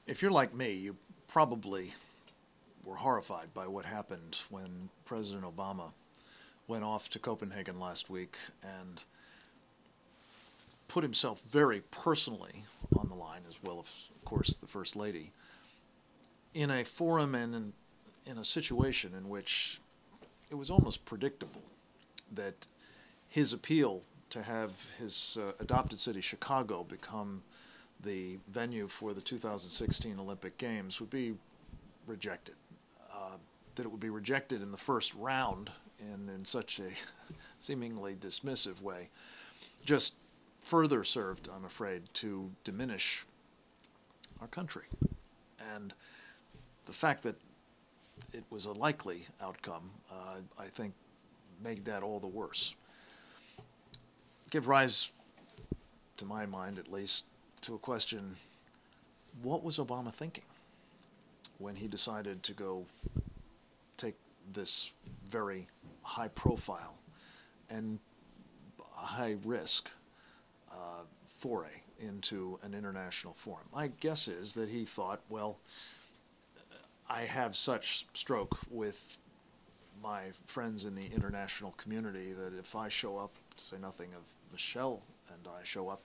If you're like me, you probably were horrified by what happened when President Obama went off to Copenhagen last week and put himself very personally on the line, as well as, of course, the First Lady, in a forum and in a situation in which it was almost predictable that his appeal to have his adopted city, Chicago, become the venue for the 2016 Olympic Games would be rejected. That it would be rejected in the first round and in such a seemingly dismissive way just further served, I'm afraid, to diminish our country. And the fact that it was a likely outcome, I think, made that all the worse. Give rise, to my mind at least, to a question: what was Obama thinking when he decided to go take this very high profile and high risk foray into an international forum? My guess is that he thought, well, I have such stroke with my friends in the international community that if I show up, to say nothing of Michelle and I show up,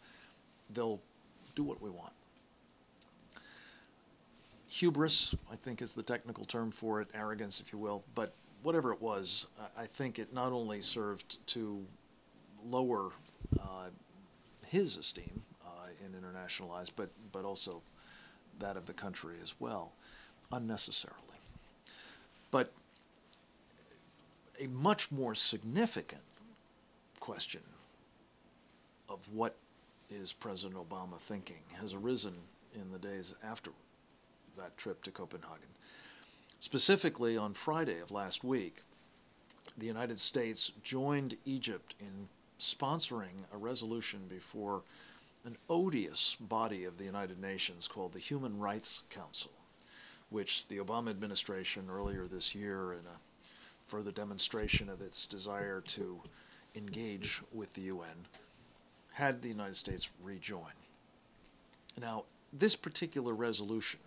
they'll do what we want. Hubris, I think, is the technical term for it, arrogance, if you will, but whatever it was, I think it not only served to lower his esteem in international eyes, but also that of the country as well, unnecessarily. But a much more significant question of what is President Obama thinking has arisen in the days after that trip to Copenhagen. Specifically, on Friday of last week, the United States joined Egypt in sponsoring a resolution before an odious body of the United Nations called the Human Rights Council, which the Obama administration earlier this year, in a further demonstration of its desire to engage with the UN, had the United States rejoin. Now, this particular resolution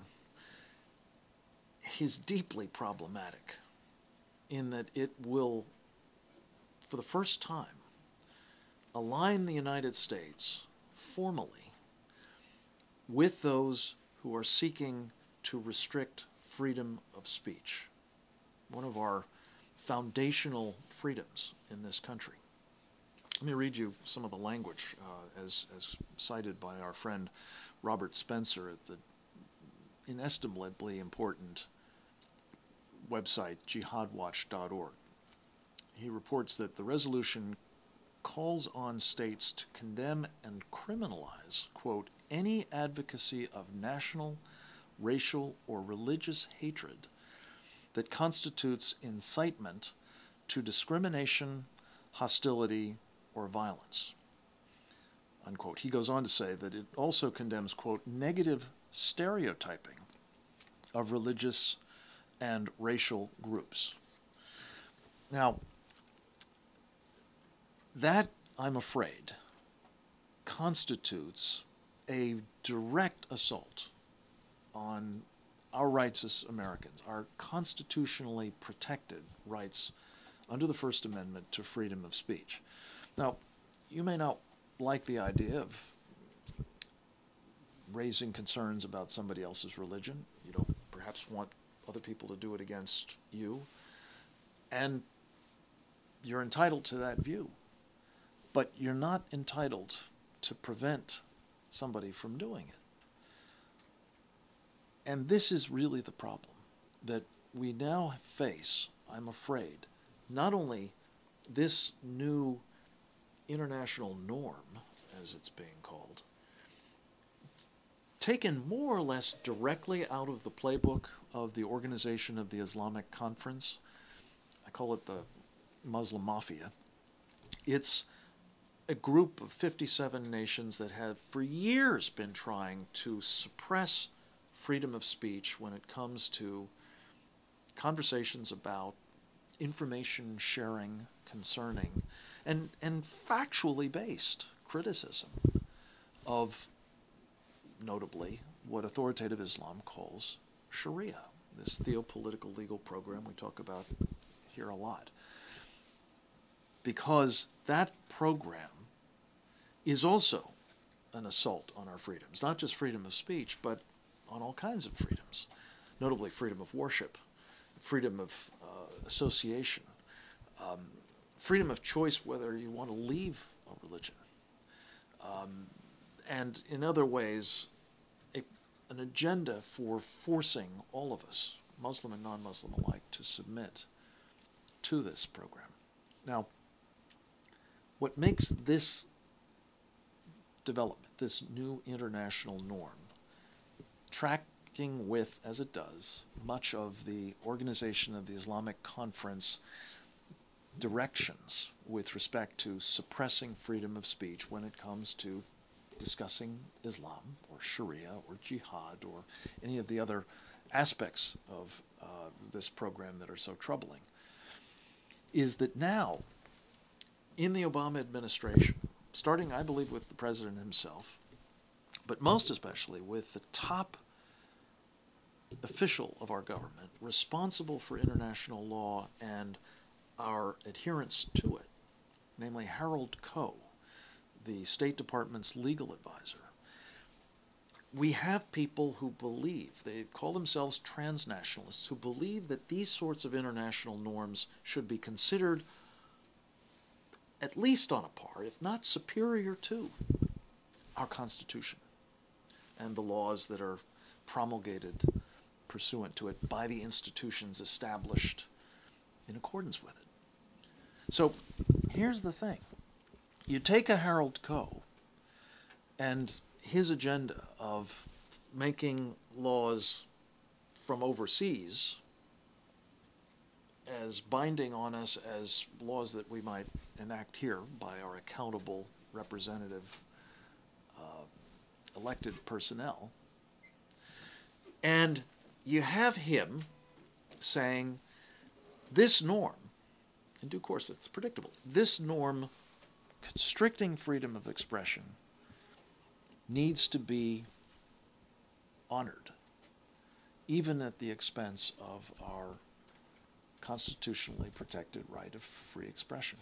is deeply problematic in that it will, for the first time, align the United States formally with those who are seeking to restrict freedom of speech, one of our foundational freedoms in this country. Let me read you some of the language as cited by our friend Robert Spencer at the inestimably important website jihadwatch.org. He reports that the resolution calls on states to condemn and criminalize, quote, any advocacy of national, racial, or religious hatred that constitutes incitement to discrimination, hostility, or violence, unquote. He goes on to say that it also condemns, quote, negative stereotyping of religious and racial groups. Now, that, I'm afraid, constitutes a direct assault on our rights as Americans, our constitutionally protected rights under the First Amendment to freedom of speech. Now, you may not like the idea of raising concerns about somebody else's religion. You don't perhaps want other people to do it against you. And you're entitled to that view. But you're not entitled to prevent somebody from doing it. And this is really the problem, that we now face, I'm afraid, not only this new international norm, as it's being called, taken more or less directly out of the playbook of the Organization of the Islamic Conference. I call it the Muslim Mafia. It's a group of 57 nations that have for years been trying to suppress freedom of speech when it comes to conversations about information sharing concerning and factually based criticism of notably what authoritative Islam calls Sharia, this theopolitical legal program we talk about here a lot. Because that program is also an assault on our freedoms, not just freedom of speech, but on all kinds of freedoms, notably freedom of worship, freedom of association, freedom of choice whether you want to leave a religion, and in other ways, an agenda for forcing all of us, Muslim and non-Muslim alike, to submit to this program. Now, what makes this development, this new international norm, tracking with, as it does, much of the Organization of the Islamic Conference directions with respect to suppressing freedom of speech when it comes to discussing Islam or Sharia or jihad or any of the other aspects of this program that are so troubling, is that now, in the Obama administration, starting, I believe, with the president himself, but most especially with the top official of our government responsible for international law and our adherence to it, namely Harold Koh, the State Department's legal advisor, we have people who believe, they call themselves transnationalists, who believe that these sorts of international norms should be considered at least on a par, if not superior to, our Constitution and the laws that are promulgated pursuant to it by the institutions established in accordance with it. So here's the thing. You take a Harold Koh and his agenda of making laws from overseas as binding on us as laws that we might enact here by our accountable representative elected personnel. And you have him saying this norm, in due course it's predictable, this norm constricting freedom of expression needs to be honored, even at the expense of our constitutionally protected right of free expression.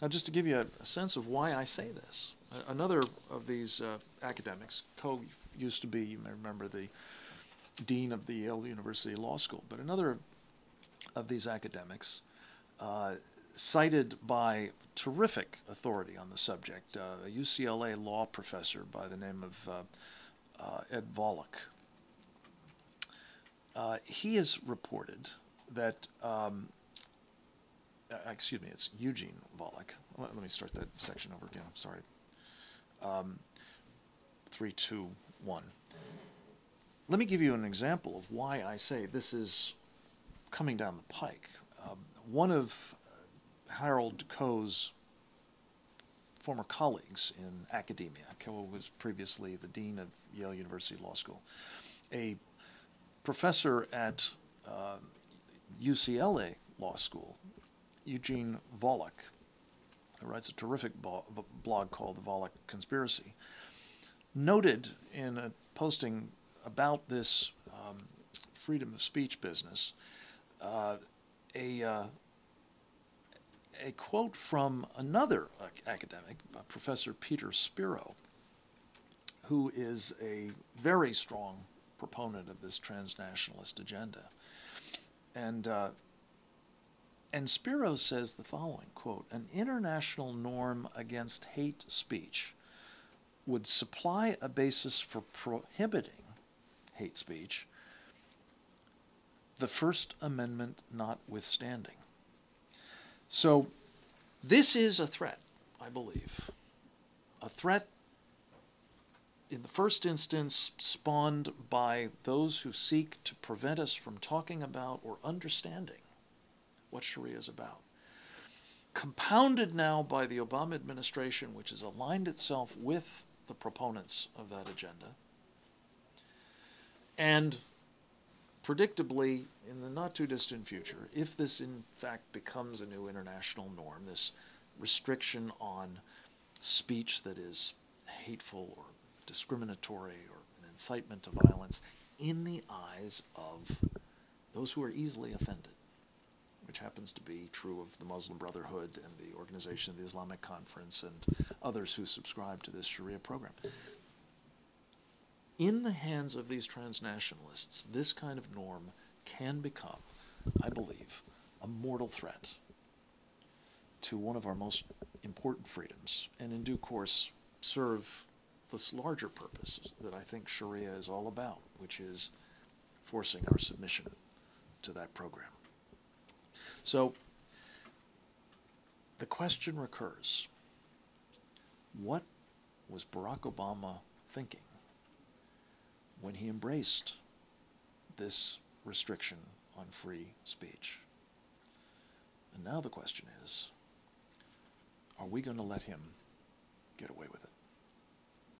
Now, just to give you a sense of why I say this, another of these academics, Koh used to be, you may remember, the dean of the Yale University Law School, but another of these academics, cited by terrific authority on the subject, a UCLA law professor by the name of Ed Volokh. He has reported that, excuse me, it's Eugene Volokh. Let me start that section over again, I'm sorry. 3, 2, 1. Let me give you an example of why I say this is coming down the pike. One of Harold Koh's former colleagues in academia, Koh was previously the dean of Yale University Law School, a professor at UCLA Law School, Eugene Volokh, who writes a terrific blog called The Volokh Conspiracy, noted in a posting about this freedom of speech business a quote from another academic, Professor Peter Spiro, who is a very strong proponent of this transnationalist agenda. And Spiro says the following, quote, "An international norm against hate speech would supply a basis for prohibiting hate speech, the First Amendment notwithstanding." So this is a threat, I believe. A threat in the first instance spawned by those who seek to prevent us from talking about or understanding what Sharia is about. Compounded now by the Obama administration, which has aligned itself with the proponents of that agenda. And predictably, in the not-too-distant future, if this in fact becomes a new international norm, this restriction on speech that is hateful or discriminatory or incitement to violence in the eyes of those who are easily offended, which happens to be true of the Muslim Brotherhood and the Organization of the Islamic Conference and others who subscribe to this Sharia program. In the hands of these transnationalists, this kind of norm can become, I believe, a mortal threat to one of our most important freedoms, and in due course serve this larger purpose that I think Sharia is all about, which is forcing our submission to that program. So the question recurs, what was Barack Obama thinking when he embraced this restriction on free speech? And now the question is, are we going to let him get away with it?